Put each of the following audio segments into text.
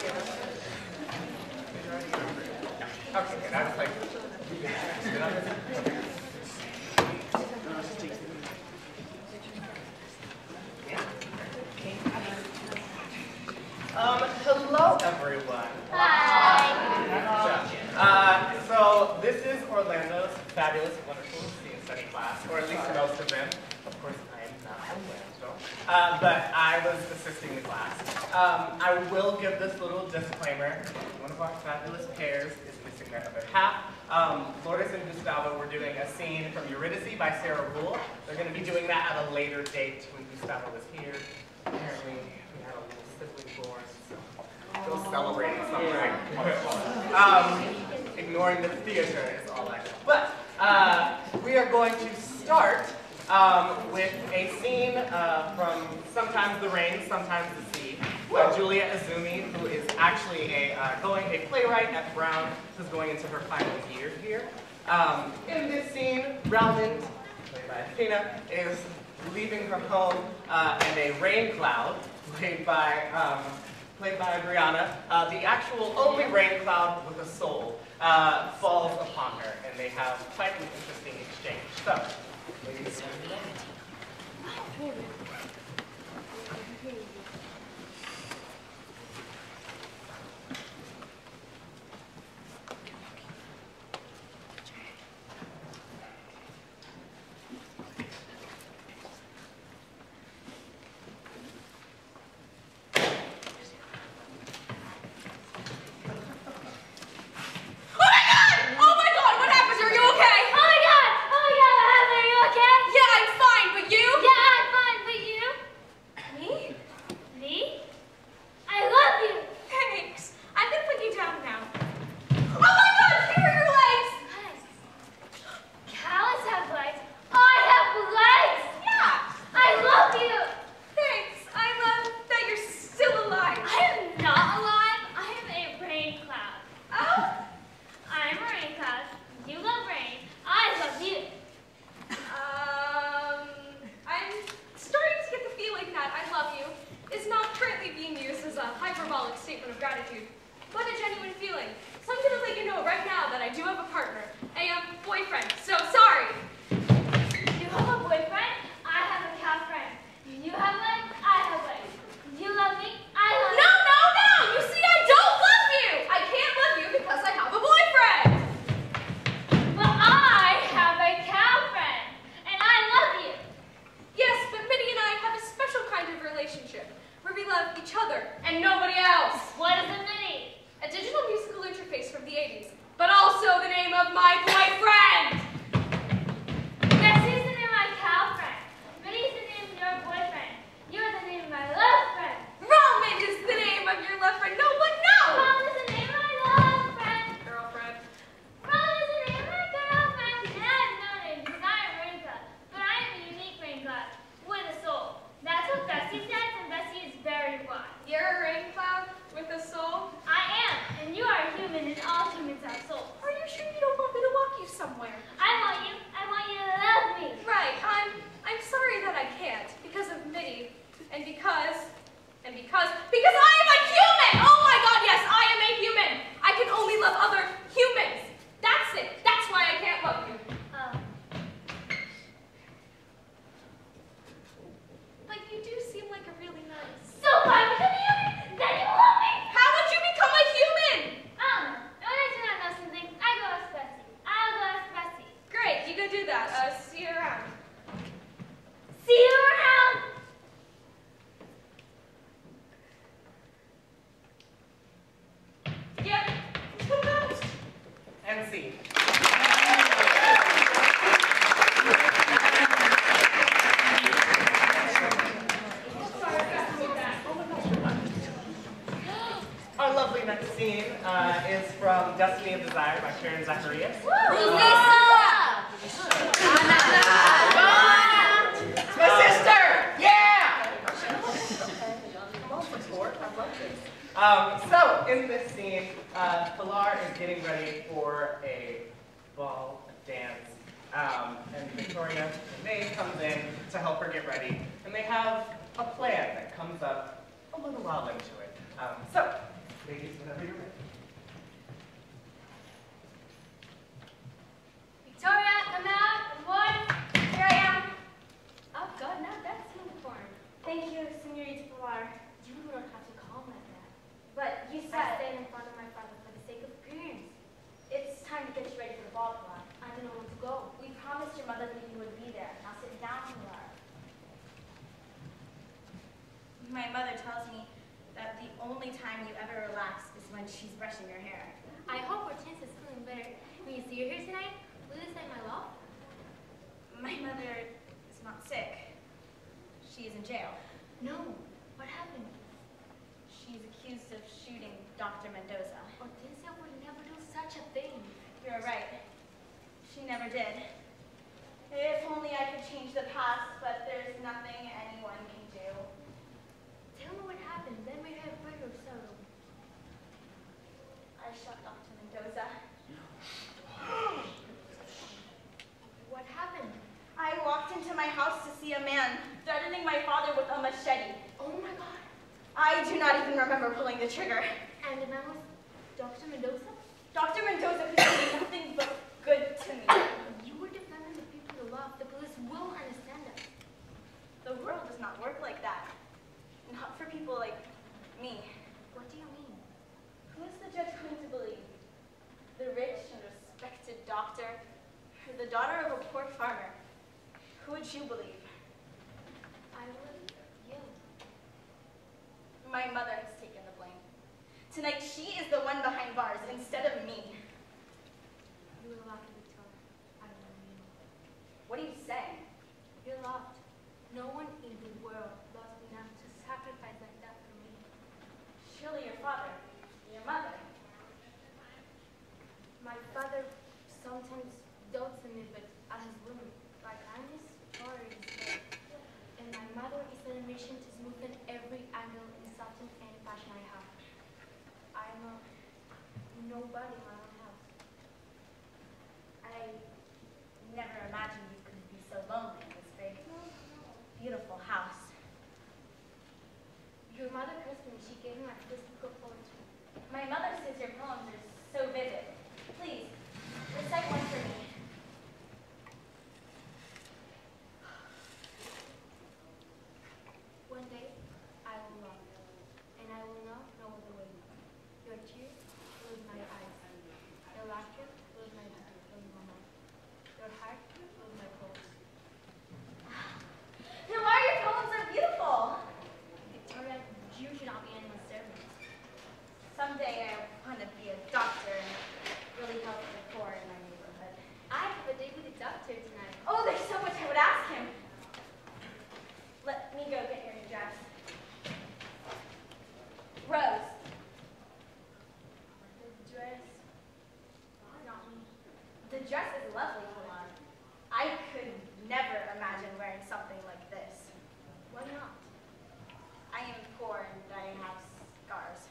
Okay, good. I was like, hello everyone. Hi. So this is Orlando's fabulous, wonderful scene study class, or at least most of them. Of course, I am not Orlando, but I was assisting the class. I will give this little disclaimer. One of our fabulous pairs is missing their other half. Lourdes and Gustavo were doing a scene from Eurydice by Sarah Rule. They're going to be doing that at a later date when Gustavo was here. Apparently, we had a little sibling born, so still celebrating something. Ignoring the theater is all I know. But we are going to start with a scene from Sometimes the Rain, Sometimes the Sea by Julia Azumi, who is actually a playwright at Brown, who's going into her final year here. In this scene, Round, played by Athena, is leaving her home, and a rain cloud, played by Brianna, the actual only rain cloud with a soul, falls upon her, and they have quite an interesting exchange. So, ladies and gentlemen. So, in this scene, Pilar is getting ready for a ball, a dance, and Victoria, the maid, comes in to help her get ready, and they have a plan that comes up a little while into it. So, Ladies, whenever you're ready. Victoria, come out. Good morning. Here I am. Oh, God, now that's uniform. Thank you, Senorita Pilar. You don't have to call me like that. But you said I stayed in front of my father for the sake of appearance. It's time to get you ready for the ball, Pilar. I don't know when to go. We promised your mother that you would be there. Now sit down, Pilar. My mother tells me that the only time you ever relax is when she's brushing your hair. I hope Hortense is feeling better. When you see her here tonight, will you sign my law? My mother is not sick. She is in jail. No. What happened? She's accused of shooting Dr. Mendoza. Hortensia would never do such a thing. You're right. She never did. If only I could change the past, but there's nothing anyone can do. Tell me what happened, then we have further sorrow. I shot Dr. Mendoza. What happened? I walked into my house to see a man threatening my father with a machete. Oh my God. I do not even remember pulling the trigger. And the man was Dr. Mendoza? Dr. Mendoza could do nothing but good to me. You were defending the people you love. The police will understand that. The world does not work like that. Not for people like me. What do you mean? Who is the judge going to believe? The rich and respected doctor, or the daughter of a poor farmer? Who would you believe? I would. You. My mother has taken the blame. Tonight she is the one behind bars instead of me. You were lucky, Victoria. I don't know you. What are you saying? You're loved. No one in the world loves me enough to sacrifice like that for me. Surely your father, your mother. My father sometimes doubts in me, but at his limit. My kindness, father is there. And my mother is on a mission to smoothen every angle and soften any passion I have. I am a nobody in my own house. I never imagined you could be so lonely in this big, beautiful house. Your mother cursed me. She gave me my first book of poetry. My mother says your poems are so vivid. Please, recite one for me. One day, I will love you, and I will not know the way. Your tears will my eyes. Your laughter will my mouth. Your heart will my pulse. Pilar, your poems are beautiful. Victoria, you should not be anyone's servant. Someday I want to be a doctor and really help the poor in my neighborhood. I have a date with the doctor tonight. Oh, there's so much I would ask him. Let me go get your new dress. Rose. The dress, not me. The dress is lovely, Pilar. I could never imagine wearing something like this. Why not? I am poor and I have scars.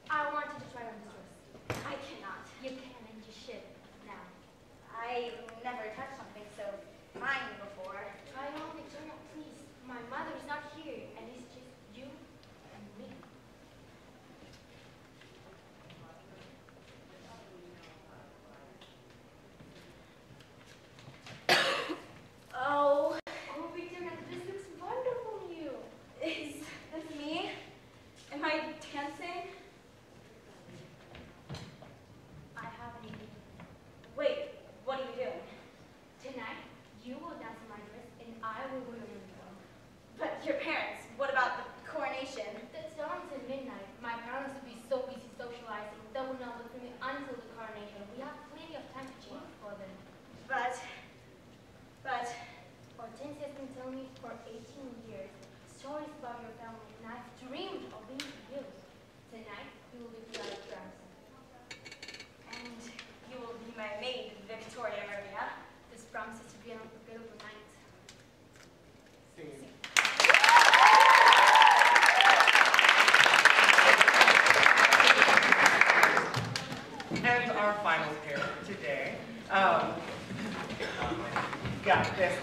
I want you to try on this dress. I cannot. You can and you should. Now, I never touched something so fine before. try on, Victoria, please. My mother is not here, and it's just you and me. Oh, Oh, Victoria, this looks wonderful on you. is this me? Am I dancing? I have an idea. Wait, what are you doing? Tonight, you will dance in my dress, and I will wear your uniform. But your parents, what about the coronation? That's not until midnight. My parents will be so busy socializing, they will not look for me until the coronation. We have plenty of time to change for them. But, Hortensia has been telling me for 18 years stories about your family, and I've dreamed of being with you. Tonight, you will be like drums. and you will be my maid, Victoria Maria. This promises to be an unforgettable night. Singing. And our final pair for today. Got this.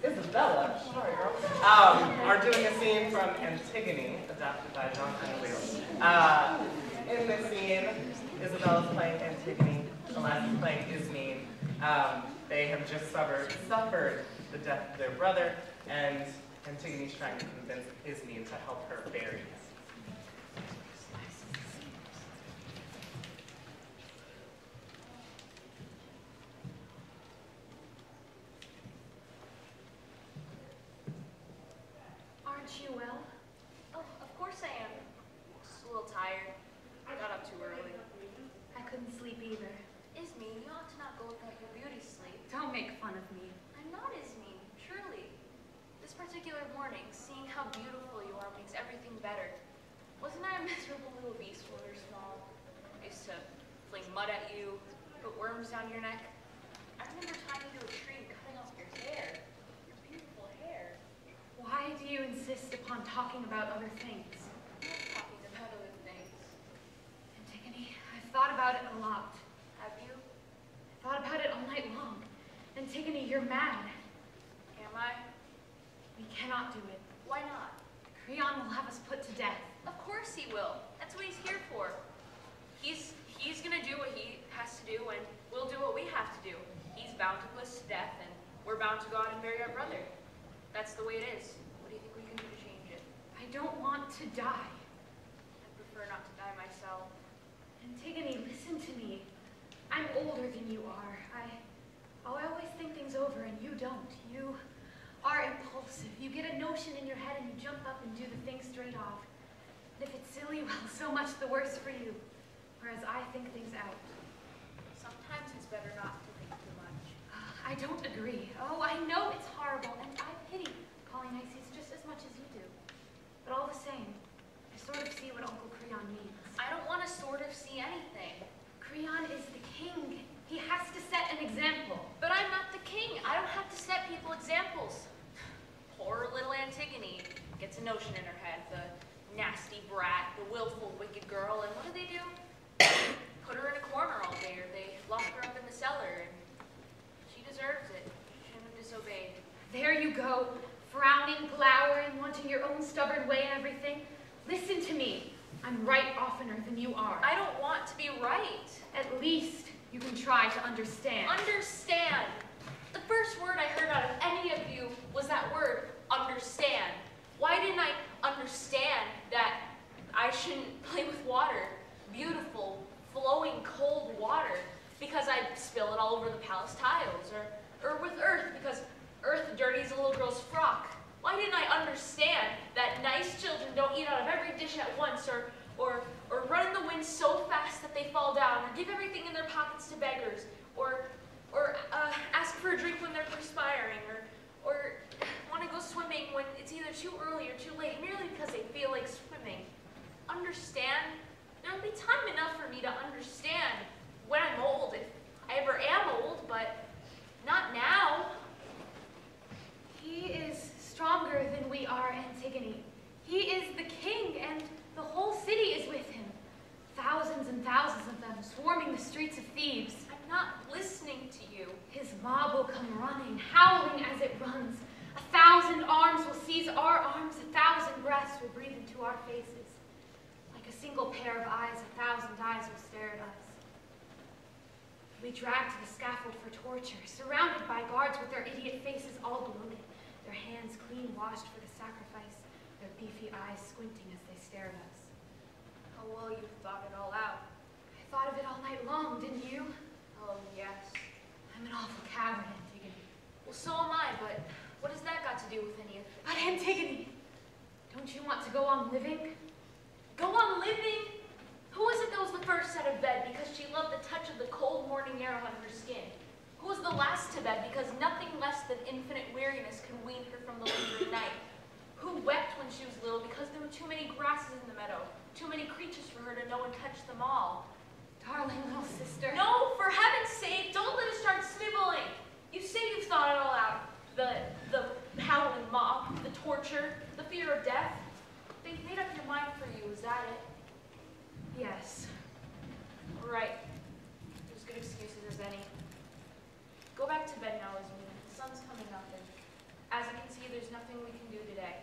Isabella. Sorry, girl. are doing a scene from Antigone, adapted by John Lewis. In this scene, Isabella's playing Antigone, Eliza's playing Ismene. They have just suffered the death of their brother, and Antigone's trying to convince Ismene to help her bury him. Aren't you well? Oh, of course I am. Just a little tired. I got up too early. I couldn't sleep either. Ismene, you ought to not go without your beauty sleep. Don't make fun of me. I'm not Ismene, surely. This particular morning, seeing how beautiful you are makes everything better. Wasn't I a miserable little beast when we were small? I used to fling mud at you, put worms down your neck. I remember tying you to a tree and cutting off your hair. Your beautiful hair. Why do you insist upon talking about other things? I'm not talking about other things. Antigone, I've thought about it a lot. Have you? I thought about it all night long. Antigone, you're mad. Am I? We cannot do it. Why not? Creon will have us put to death. Of course he will. That's what he's here for. He's gonna do what he has to do, and we'll do what we have to do. He's bound to put us to death, and we're bound to go out and bury our brother. That's the way it is. What do you think we can do to change it? I don't want to die. I prefer not to die myself. Antigone, listen to me. I'm older than you are. I always think things over, and you don't. You are impulsive. You get a notion in your head, and you jump up and do the thing straight off. And if it's silly, well, so much the worse for you. Whereas I think things out. Sometimes it's better not to think too much. I don't agree. Oh, I know it's horrible, and I pity Polynices just as much as you do. But all the same, I sort of see what Uncle Creon means. I don't want to sort of see anything. Creon is the king. He has to set an example. But I'm not the king. I don't have to set people examples. Poor little Antigone gets a notion in her head. The nasty brat, the willful, wicked girl, and what do? Put her in a corner all day, or they lock her up in the cellar, and she deserves it. She shouldn't have disobeyed. There you go, frowning, glowering, wanting your own stubborn way and everything. Listen to me. I'm right oftener than you are. I don't want to be right. At least you can try to understand. Understand? The first word I heard out of any of you was that word, understand. Why didn't I understand that I shouldn't play with water? Beautiful, flowing, cold water, because I'd spill it all over the palace tiles, or with earth, because earth dirties a little girl's frock. Why didn't I understand that nice children don't eat out of every dish at once, or run in the wind so fast that they fall down, or give everything in their pockets to beggars, or ask for a drink when they're perspiring, or want to go swimming when it's either too early or too late, merely because they feel like swimming. Understand? There'll be time enough for me to understand when I'm old, if I ever am old, but not now. He is stronger than we are, Antigone. He is the king, and the whole city is with him. Thousands and thousands of them swarming the streets of Thebes. I'm not listening to you. His mob will come running, howling as it runs. 1,000 arms will seize our arms, 1,000 breaths will breathe into our faces. Like a single pair of eyes, 1,000 eyes will stare at us. We dragged to the scaffold for torture, surrounded by guards with their idiot faces all bloated, their hands clean washed for the sacrifice, their beefy eyes squinting as they stare at us. How well you thought it all out. I thought of it all night long, didn't you? Oh, yes. I'm an awful coward, Antigone. Well, so am I, but what has that got to do with any of it? But Antigone, don't you want to go on living? Go on living? Who was it that was the first out of bed because she loved the touch of the cold morning air on her skin? Who was the last to bed because nothing less than infinite weariness could wean her from the lingering night? Who wept when she was little because there were too many grasses in the meadow, too many creatures for her to know and touch them all? Darling little sister. No, for heaven's sake, don't let us start sniveling. You say you've thought it all out. The howling mob, the torture, the fear of death. They've made up your mind for you, is that it? Yes. All right. As good excuses as any. Go back to bed now, Ismene. The sun's coming up, and As you can see, there's nothing we can do today.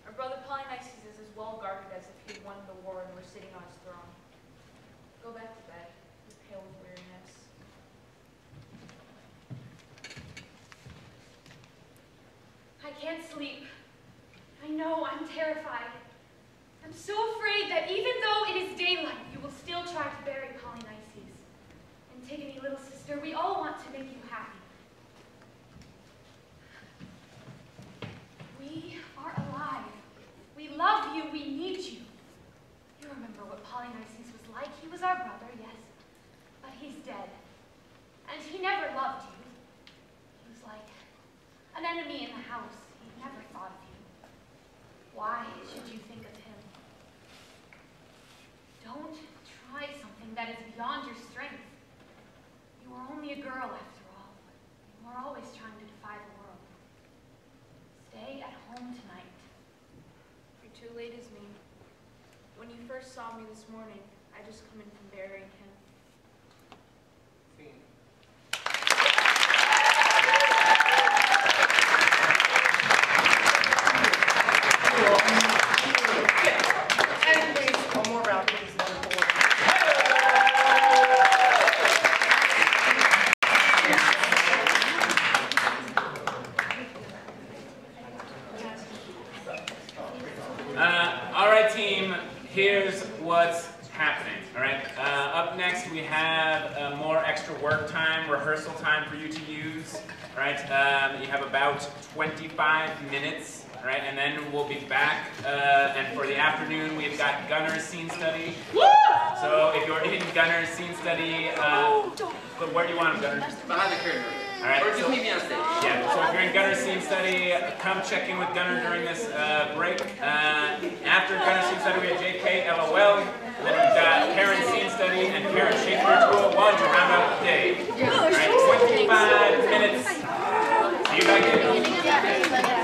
Our brother Polynices is as well guarded as if he'd won the war and were sitting on his throne. Go back to bed. You're pale with weariness. I can't sleep. I know I'm terrified. I'm so afraid that even though it is daylight, you will still try to bury Polynices. Antigone, little sister, we all want to make you happy. We are alive. We love you. We need you. You remember what Polynices was like. He was our brother, yes, but he's dead. And he never loved you. He was like an enemy in the house. He never thought of you. Why should you think of him? Don't try something that is beyond your strength. You are only a girl after all. You are always trying to defy the world. Stay at home tonight. You're too late as me. When you first saw me this morning, I just come in from burying him. Scene. And please, one more round of these wonderful work. All right, team, here's what's happening, all right? Up next, we have more extra work time, rehearsal time for you to use, all right? You have about 25 minutes, all right? And then we'll be back, and for the afternoon, we've got Gunner's scene study. So if you're in Gunner's scene study, where do you want them, Gunner? Behind the curtain. All right, Or just so, meet me on stage. yeah, so if you're in Gunner's scene study, come check in with Gunner during this break. After Gunner's scene study, we have JK, LOL, and then we've got Karen's scene study and Karen's Shakespeare 201 to round out the day. All right, 25 minutes. See you back in.